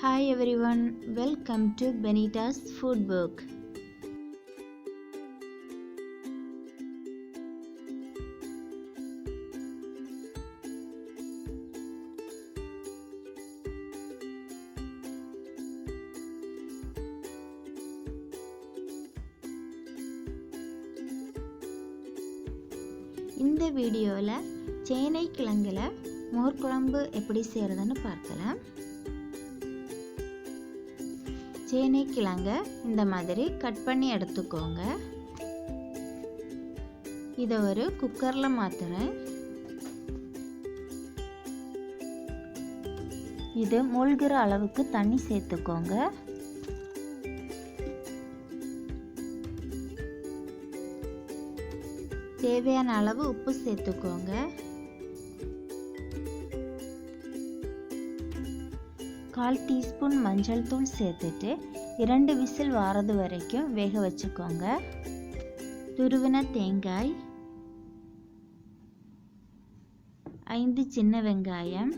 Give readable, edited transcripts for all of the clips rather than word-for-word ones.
Hi everyone, welcome to Benita's food book. இந்த வீடியோல சேனை கிழங்குல மோர் குழம்பு எப்படி செய்யறதுன்னு பார்க்கலாம். சேனை கிழங்க இந்த மாதிரி கட் பண்ணி எடுத்துக்கோங்க. இதை ஒரு குக்கர்ல மாத்துறேன். இது மூழ்கிற அளவுக்கு தண்ணி சேர்த்துக்கோங்க. தேவையான அளவு உப்பு சேர்த்துக்கோங்க. 1/4 டீஸ்பூன் மஞ்சள் தூள் சேர்த்துட்டு 2 விசில் வாரது வரைக்கும் வேக வச்சுக்கோங்க. துருவின தேங்காய், 5 சின்ன வெங்காயம்,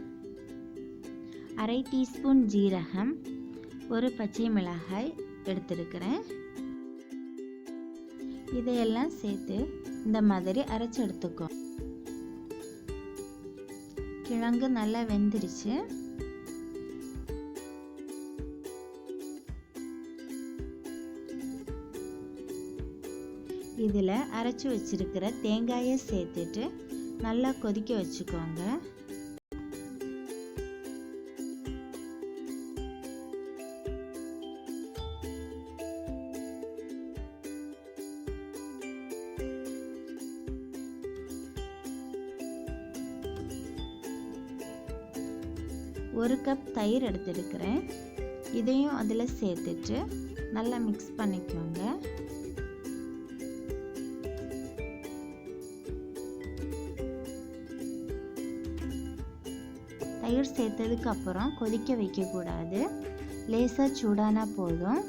1/2 டீஸ்பூன் ஜீரகம், 1 பச்சை மிளகாய் எடுத்துருக்கிறேன். இதையெல்லாம் சேர்த்து இந்த மாதிரி அரைச்சு எடுத்துக்கோ. கிழங்கு நல்லா வெந்துருச்சு. இதில் அரைச்சி வச்சிருக்கிற தேங்காயை சேர்த்துட்டு நல்லா கொதிக்க வச்சுக்கோங்க. ஒரு கப் தயிர் எடுத்துருக்கிறேன். இதையும் அதில் சேர்த்துட்டு நல்லா மிக்ஸ் பண்ணிக்கோங்க. தயிர் சேர்த்ததுக்கு அப்புறம் கொதிக்க வைக்கக்கூடாது. லேசாக சூடானா போதும்.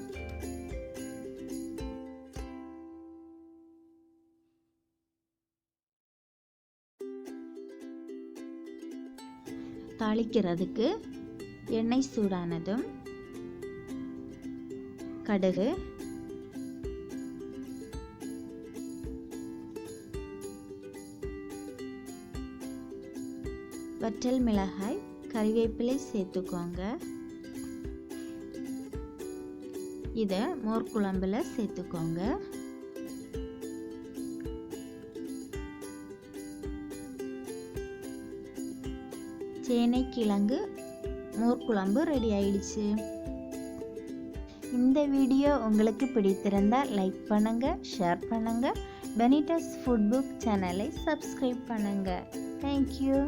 தாளிக்கிறதுக்கு எண்ணெய் சூடானதும் கடுகு, வற்றல் மிளகாய், கறிவேப்பிலை சேர்த்துக்கோங்க. இதை மோர் குழம்புல சேர்த்துக்கோங்க. சேனை கிழங்கு மோர் குழம்பு ரெடி ஆயிடுச்சு. இந்த வீடியோ உங்களுக்கு பிடித்திருந்தால் லைக் பண்ணுங்க, ஷேர் பண்ணுங்க. பெனிட்டாஸ் ஃபுட் புக் சேனலை சப்ஸ்கிரைப் பண்ணுங்க. தேங்க்யூ.